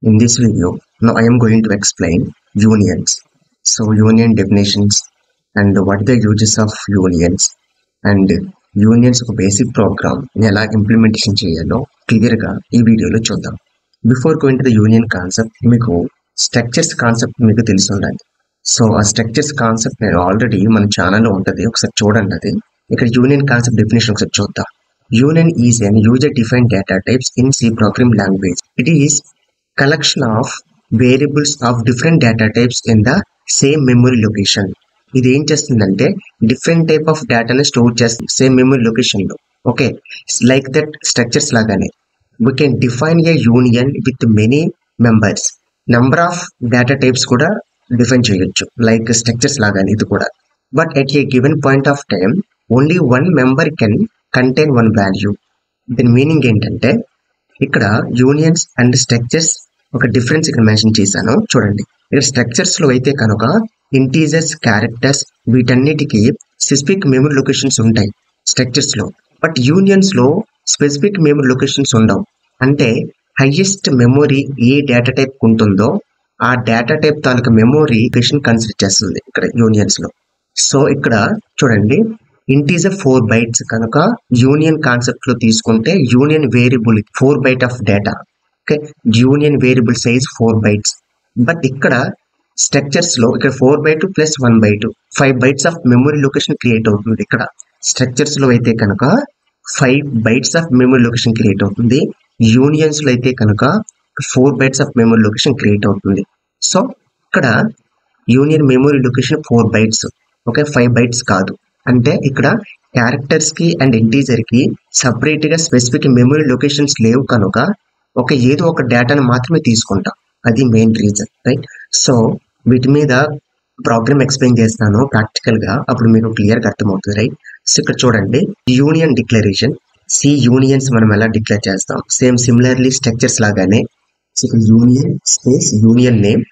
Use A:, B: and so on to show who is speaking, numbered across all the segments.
A: In this video, now I am going to explain unions. So union definitions and what the uses of unions and unions ఒక basic programme ఎలా implementation చేయాలో క్లియర్గా ఈ వీడియోలో చూద్దాం. Before going to the union concept మీకు structures concept మీకు తెలిసి ఉండాలి. సో ఆ స్ట్రక్చర్స్ కాన్సెప్ట్ నేను ఆల్రెడీ మన ఛానల్లో ఉంటుంది, ఒకసారి చూడండి. అది ఇక్కడ యూనియన్ కాన్సెప్ట్ డెఫినేషన్ ఒకసారి చూద్దాం. Union is an user defined data types in C program language. It is collection of variables of different data types in the same memory location. ఇది ఏం చేస్తుందంటే డిఫరెంట్ టైప్ ఆఫ్ డేటాని store చేస్తుంది same memory లొకేషన్లో. Okay, like that structures లాగానే we can define A union with many members. Number of data types కూడా define చేయొచ్చు like structures లాగానే ఇది కూడా. But at a given point of time only one member can contain one value. దీని meaning ఏంటంటే ఇక్కడ unions and structures ఒక difference ఇక్కడ మెన్షన్ చేశాను చూడండి. ఇక్కడ స్ట్రక్చర్స్ లో అయితే కనుక ఇంటీజర్స్, క్యారెక్టర్స్ వీటన్నిటికీ స్పెసిఫిక్ మెమరీ లొకేషన్స్ ఉంటాయి స్ట్రక్చర్స్ లో. బట్ యూనియన్స్ లో స్పెసిఫిక్ మెమరీ లొకేషన్స్ ఉండవు. అంటే హైయెస్ట్ మెమొరీ ఏ డేటా టైప్ ఉంటుందో ఆ డేటా టైప్ తాలూకా మెమొరీ లొకేషన్ కన్సిడర్ చేస్తుంది ఇక్కడ యూనియన్స్ లో. సో ఇక్కడ చూడండి, ఇంటీజర్ 4 bytes కనుక యూనియన్ కాన్సెప్ట్ లో తీసుకుంటే union variable 4 byte of data. Okay, union variable size 4 bytes. But ఇక్కడ స్ట్రక్చర్స్ లో ఇక్కడ 4 byte plus 1 byte 5 bytes of memory location create అవుతుంది. ఇక్కడ స్ట్రక్చర్స్ లో అయితే కనుక 5 bytes of memory location create అవుతుంది. యూనియన్స్ లో అయితే కనుక 4 bytes of memory location create అవుతుంది. సో ఇక్కడ union memory location 4 bytes. Okay, 5 bytes కాదు. అంటే ఇక్కడ క్యారెక్టర్స్ కి అండ్ ఇంటీజర్ కి సపరేట్ గా స్పెసిఫిక్ మెమరీ లొకేషన్స్ లేవు కనుక ఏదో ఒక డేటాను మాత్రమే తీసుకుంటాం. అది మెయిన్ రీజన్, రైట్? సో వీటి మీద ప్రోగ్రామ్ ఎక్స్ప్లెయిన్ చేస్తాను ప్రాక్టికల్ గా, అప్పుడు మీకు క్లియర్ గా అర్థమవుతుంది, రైట్? సో ఇక్కడ చూడండి, యూనియన్ డిక్లరేషన్. సి యూనియన్స్ మనం ఎలా డిక్లేర్ చేస్తాం, సేమ్ సిమిలర్లీ స్ట్రక్చర్స్ లాగానే. So union space union name.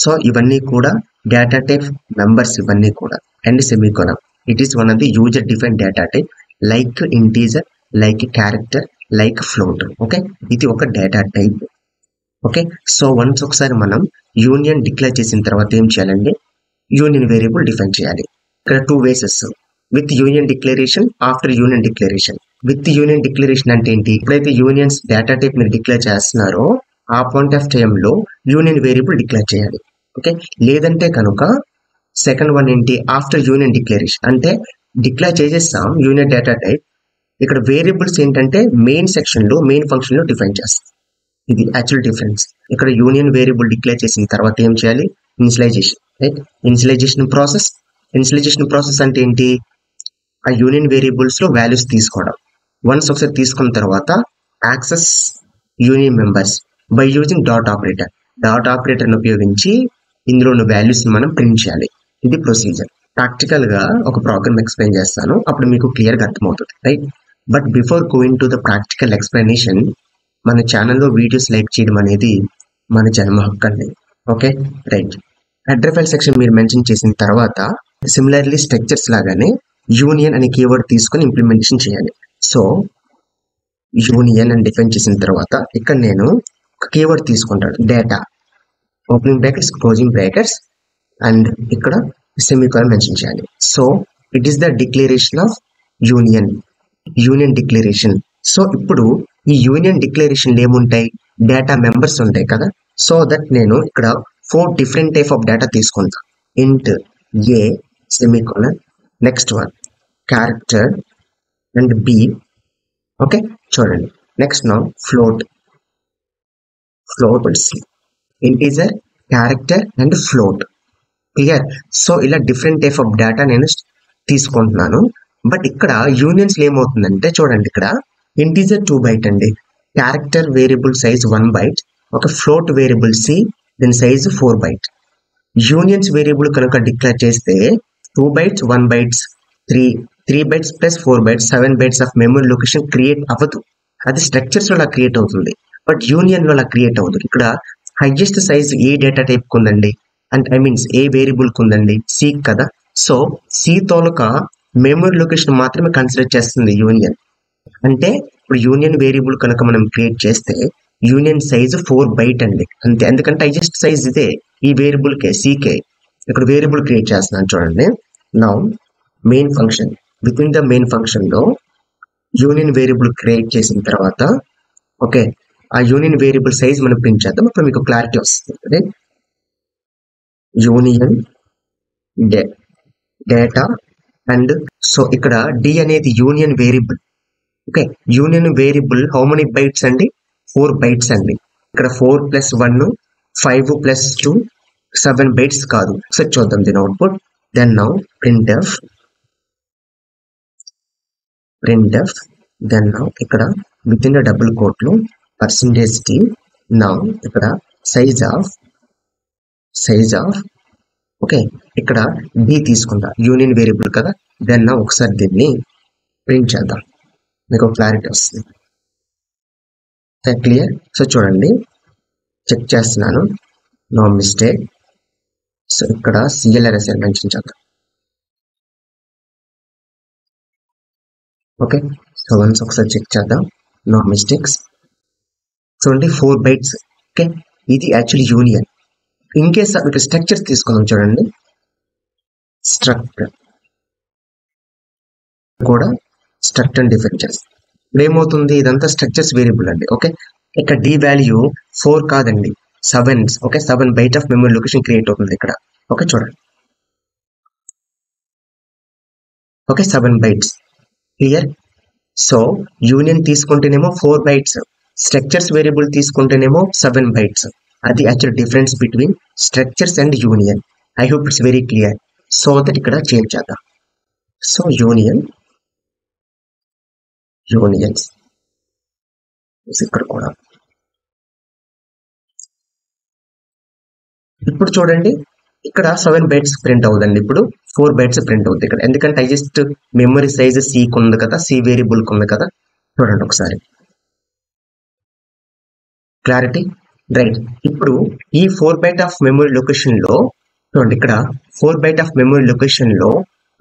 A: So ఇవన్నీ కూడా డేటా టైప్ మెంబర్స్, ఇవన్నీ కూడా and semicolon. It is one of the user defined data type like integer, like character, like float. Okay, ఇది ఒక data type. Okay, so once ఒకసారి మనం union declare చేసిన తర్వాత ఏం చేయాలండి, యూనియన్ వేరియబుల్ డిఫైన్ చేయాలి. ఇక్కడ 2 versus, with union declaration, after union declaration. With union declaration అంటే ఏంటి, ఎప్పుడైతే యూనియన్స్ డేటా టైప్ మీరు డిక్లేర్ చేస్తున్నారో ఆ పాయింట్ ఆఫ్ టైమ్ లో యూనియన్ వేరియబుల్ డిక్లేర్ చేయాలి. ఓకే, లేదంటే కనుక సెకండ్ వన్ ఏంటి, ఆఫ్టర్ యూనియన్ డిక్లరేషన్. అంటే డిక్లేర్ చేసేస్తాం యూనియన్ డేటా టైప్, ఇక్కడ వేరియబుల్స్ ఏంటంటే మెయిన్ సెక్షన్ లో మెయిన్ ఫంక్షన్ లో డిఫైన్ చేస్తాం. ఇది యాక్చువల్ డిఫరెన్స్. ఇక్కడ యూనియన్ వేరియబుల్ డిక్లేర్ చేసిన తర్వాత ఏం చేయాలి, ఇనిషియలైజేషన్, రైట్? ఇనిషియలైజేషన్ ప్రాసెస్ అంటే ఏంటి, ఆ యూనియన్ వేరియబుల్స్ లో వాల్యూస్ తీసుకోవడం. వన్స్ ఒకసారి తీసుకున్న తర్వాత access union members by using dot operator ఉపయోగించి ఇందులో ఉన్న వాల్యూస్ మనం ప్రింట్ చేయాలి. ఇది ప్రొసీజర్. ప్రాక్టికల్ గా ఒక ప్రోగ్రామ్ ఎక్స్ప్లెయిన్ చేస్తాను, అప్పుడు మీకు క్లియర్ గా అర్థమవుతుంది, right? But before going to the practical explanation, మన ఛానల్లో వీడియోస్ లైక్ చేయడం అనేది మన జన్మ హక్కు అండి. Okay, right. Header file section మీరు మెన్షన్ చేసిన తర్వాత సిమిలర్లీ స్ట్రక్చర్స్ లాగానే యూనియన్ అనే కీవర్డ్ తీసుకొని ఇంప్లిమెంటేషన్ చేయాలి. సో యూనియన్ అని డిఫైన్ చేసిన తర్వాత ఇక్కడ నేను ఒక కీవర్డ్ తీసుకుంటాను, data, opening brackets, closing brackets, and ఇక్కడ సెమీకోలన్ మెన్షన్ చేయాలి. So it is the declaration of union declaration. So ఇప్పుడు ఈ యూనియన్ డిక్లరేషన్ ఏముంటాయి, డేటా మెంబర్స్ ఉంటాయి కదా. సో దట్ నేను ఇక్కడ 4 డిఫరెంట్ టైప్ ఆఫ్ డేటా తీసుకుంటా. Int a semicolon, next one character and b. Okay, చూడండి, next now float c, integer, character and float. Clear? So ఇలా డిఫరెంట్ టైప్ ఆఫ్ డేటా నేను తీసుకుంటున్నాను. But ఇక్కడ యూనియన్స్ ఏమవుతుందంటే చూడండి, ఇక్కడ ఇంటీజర్ 2 byte అండి, క్యారెక్టర్ వేరియబుల్ సైజ్ 1 byte, ఒక ఫ్లోట్ వేరియబుల్ సి దీని సైజ్ 4 byte. యూనియన్స్ వేరియబుల్ కనుక డిక్లేర్ చేస్తే 2 bytes 1 bytes 3 bytes plus 4 bytes 7 bytes of memory location create అవ్వదు. అది స్ట్రక్చర్స్ లో క్రియేట్ అవుతుంది, బట్ యూనియన్ లో క్రియేట్ అవ్వదు. ఇక్కడ హైయెస్ట్ సైజ్ ఏ డేటా టైప్ ఉందండి, అంటే ఐ మీన్స్ ఏ వేరియబుల్ ఉందండి, సి కదా. సో సి తోలుక మెమరీ లొకేషన్ మాత్రమే కన్సిడర్ చేస్తుంది యూనియన్. అంటే ఇప్పుడు యూనియన్ వేరియబుల్ కనుక మనం క్రియేట్ చేస్తే యూనియన్ సైజ్ 4 బైట్ అండి అంతే. ఎందుకంటే హైయెస్ట్ సైజ్ ఇదే ఈ వేరియబుల్ కే సీకే. ఇక్కడ వేరియబుల్ క్రియేట్ చేస్తున్నాను చూడండి. Now main function, with in the main function లో యూనియన్ వేరియబుల్ క్రియేట్ చేసిన తర్వాత ఓకే ఆ యూనియన్ వేరియబుల్ సైజ్ మనం ప్రింట్ చేద్దాం. అప్పుడు మీకు క్లారిటీ వస్తుంది. యూనియన్ డేటా అండ్ సో ఇక్కడ డి అనేది union variable. Okay union variable how many bytes అండి? 4 బైట్స్ అండి. ఇక్కడ 4 + 1 5 + 2 7 బైట్స్ కాదు. ఒకసారి చూద్దాం దీని output. Then now printf then now ఇక్కడ with in the double quote లో %t నౌ ఇక్కడ సైజ్ ఆఫ్ ఓకే ఇక్కడ డి తీసుకుంటా యూనియన్ వేరియబుల్ కదా. దెన్ నౌ ఒకసారి దీన్ని ప్రింట్ చేద్దాం, మీకు క్లారిటీ వస్తుంది. క్లియర్? సో చూడండి చెక్ చేస్తున్నాను, నో మిస్టేక్. సో ఇక్కడ CLRS మెన్షన్ చేద్దాం. ఓకే సో వన్స్ ఒకసారి చెక్ చేద్దాం, నో మిస్టేక్స్. చూడండి 4 బైట్స్. ఓకే ఇది యాక్చువల్లీ యూనియన్. ఇన్ కేస్ మీకు స్ట్రక్చర్స్ తీసుకుందాం చూడండి. స్ట్రక్ట్ కూడా స్ట్రక్ట్ అని డిఫైన్ చేస్తాం. ఏమవుతుంది? ఇదంతా స్ట్రక్చర్స్ వేరియబుల్ అండి. ఓకే ఇక్కడ డి వాల్యూ 4 కాదండి 7. Okay 7 byte of memory location create అవుతుంది ఇక్కడ. ఓకే చూడండి. Okay 7 bytes clear. So union తీసుకుంటేనేమో 4 బైట్స్, స్ట్రక్చర్స్ వేరియబుల్ తీసుకుంటేనేమో 7 బైట్స్. అది actual difference between structures and union. I hope it's very clear. So that ఇక్కడ change చేద్దాం. So unions ఇక్కడ కూడా ఇప్పుడు చూడండి ఇక్కడ 7 బైట్స్ ప్రింట్ అవుతుంది. ఇప్పుడు 4 బైట్స్ ప్రింట్ అవుతుంది ఇక్కడ. ఎందుకంటే హైయెస్ట్ మెమరీ సైజ్ సీకి ఉంది కదా, సి వేరియబుల్ ఉంది కదా. చూడండి ఒకసారి క్లారిటీ రైట్. ఇప్పుడు ఈ 4 బైట్ ఆఫ్ మెమరీ లొకేషన్ లో చూడండి ఇక్కడ 4 బైట్ ఆఫ్ మెమరీ లొకేషన్ లో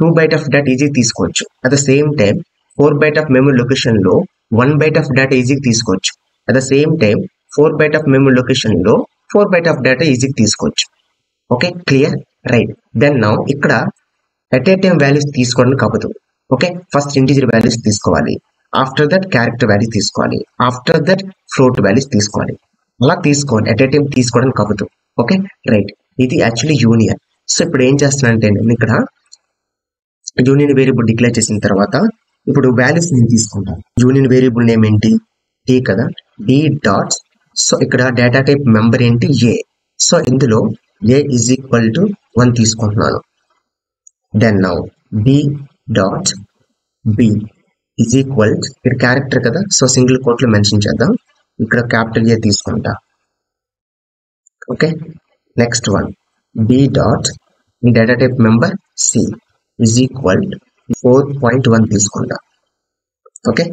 A: 2 బైట్ ఆఫ్ డేటా ఈజీ తీసుకోవచ్చు. At the same time 4 byte of memory location లో 1 బైట్ ఆఫ్ డేటా ఈజీ తీసుకోవచ్చు. At the same time 4 byte of memory location లో 4 byte of data easy తీసుకోవచ్చు. Okay clear right. Then now ఇక్కడ at a time values తీసుకోవడానికి అవ్వదు. Okay first integer values తీసుకోవాలి, after that character values తీసుకోవాలి, after that float values తీసుకోవాలి. అలా తీసుకోవాలి, ఎట్ ఏ టైం తీసుకోవడానికి అవ్వదు. Okay right. ఇది యాక్చువల్లీ యూనియన్. సో ఇప్పుడు ఏం చేస్తున్నానంటే నేను ఇక్కడ యూనియన్ వేరియబుల్ డిక్లేర్ చేసిన తర్వాత ఇప్పుడు వాల్యూస్ నేను తీసుకుంటాను. యూనియన్ వేరియబుల్ నేమ్ ఏంటి? డి కదా, డి డాట్. సో ఇక్కడ డేటా టైప్ మెంబర్ ఏంటి? ఏ. సో ఇందులో ఏ ఈజ్ ఈక్వల్ టు 1 తీసుకుంటున్నాను. Then now b dot b is equal, ఇక్కడ క్యారెక్టర్ కదా, సో సింగిల్ కోట్లో మెన్షన్ చేద్దాం. ఇక్కడ క్యాపిటల్ ఏ తీసుకుంటా. Okay next one b dot data type member c is equal 4.1 తీసుకుంటా. Okay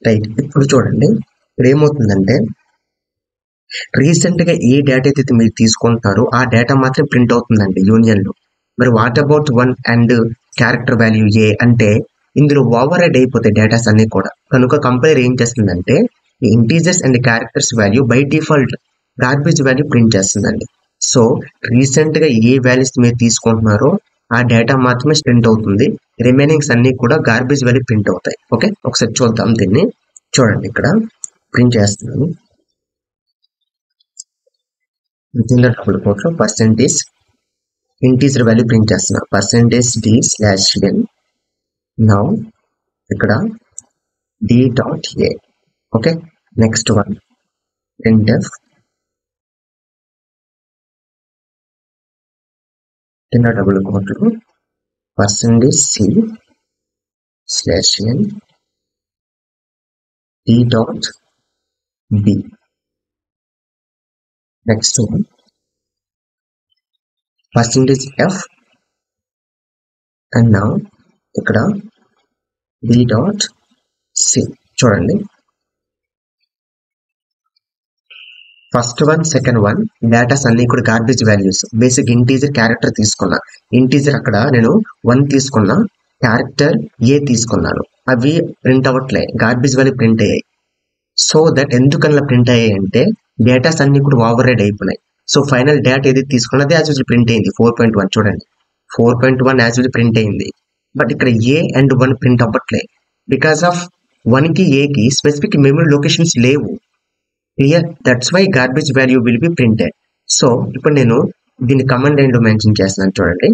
A: right. ఇప్పుడు చూడండి ఇక్కడ ఏమవుతుందంటే రీసెంట్ గా ఏ డేటా అయితే మీరు తీసుకుంటారో ఆ డేటా మాత్రం ప్రింట్ అవుతుందండి యూనియన్ లో. మరి what about 1 and character value a అంటే ఇందులో ఓవర్ రైడ్ అయిపోతాయి డేటాస్ అన్ని కూడా. కనుక కంపైలర్ ఏం చేస్తుందంటే ఈ integers and characters value by default garbage value print చేస్తుందండి. సో రీసెంట్ గా ఏ వాల్యూస్ మీరు తీసుకుంటున్నారో ఆ డేటా మాత్రమే ప్రింట్ అవుతుంది, రిమైనింగ్స్ అన్ని కూడా గార్బేజ్ వాల్యూ ప్రింట్ అవుతాయి. ఓకే ఒకసారి చూద్దాం దీన్ని. చూడండి ఇక్కడ ప్రింట్ చేస్తున్నాను. డబుల్ కోట్ లో పర్సెంటేజ్ ఇంటీజర్ వాల్యూ ప్రింట్ చేస్తున్నా, %d/n. నౌ ఇక్కడ d dot A. Okay next one printf కింద డబుల్ కోట్ లో %c/n d dot b. Next one %f and now ఇక్కడ d డాట్ c. చూడండి first one second one datas అన్ని కూడా garbage values. Basic integer character తీసుకున్నా, integer అక్కడ నేను 1 తీసుకున్నా, క్యారెక్టర్ ఏ తీసుకున్నాను, అవి ప్రింట్ అవ్వట్లే, గార్బేజ్ వాల్యూ ప్రింట్ అయ్యాయి. సో దట్ ఎందుకన్నా ప్రింట్ అయ్యాయి అంటే డేటాస్ అన్ని కూడా ఓవర్ రైడ్ అయిపోయినాయి. సో ఫైనల్ డేటా ఏది తీసుకున్నది యాజ్ యూజువల్ ప్రింట్ అయింది 4.1 చూడండి 4.1 యాజ్ యూజువల్ ప్రింట్ అయింది. బట్ ఇక్కడ ఏ అండ్ 1 ప్రింట్ అవ్వట్లే బికాస్ ఆఫ్ 1కి ఏకి స్పెసిఫిక్ మెమరీ లొకేషన్స్ లేవు. Clear, that's why garbage value will be printed. So ఇప్పుడు నేను దీన్ని కమాండ్ లైన్ లో మెన్షన్ చేస్తున్నాను చూడండి.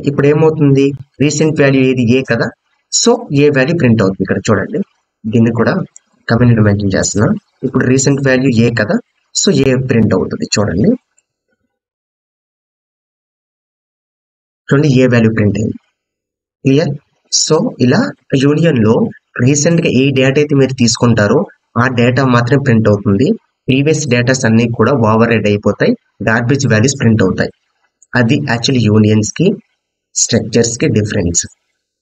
A: ఇప్పుడు ఏమవుతుంది, రీసెంట్ వాల్యూ ఏది ఏ కదా, సో ఏ వాల్యూ ప్రింట్ అవుతుంది ఇక్కడ చూడండి. దీన్ని కూడా కమాండ్ లైన్ లో మెన్షన్ చేస్తున్నా. ఇప్పుడు రీసెంట్ వాల్యూ ఏ కదా, సో ఏ ప్రింట్ అవుతుంది చూడండి. ఏ వాల్యూ ప్రింట్ అయింది. క్లియర్. సో ఇలా యూనియన్ లో రీసెంట్ గా ఏ డేటా అయితే మీరు తీసుకుంటారో ఆ డేటా మాత్రమే ప్రింట్ అవుతుంది. ప్రీవియస్ డేటాస్ అన్ని కూడా ఓవర్ రైడ్ అయిపోతాయి, గార్బేజ్ వాల్యూస్ ప్రింట్ అవుతాయి. అది యాక్చువల్లీ యూనియన్స్ కి స్ట్రక్చర్స్ కి difference.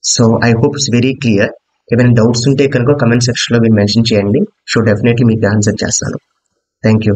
A: So I hope it's very clear. ఏమైనా డౌట్స్ ఉంటే కనుక కమెంట్ సెక్షన్ లో మీరు మెన్షన్ చేయండి. సో డెఫినెట్లీ మీకు ఆన్సర్ చేస్తాను. Thank you.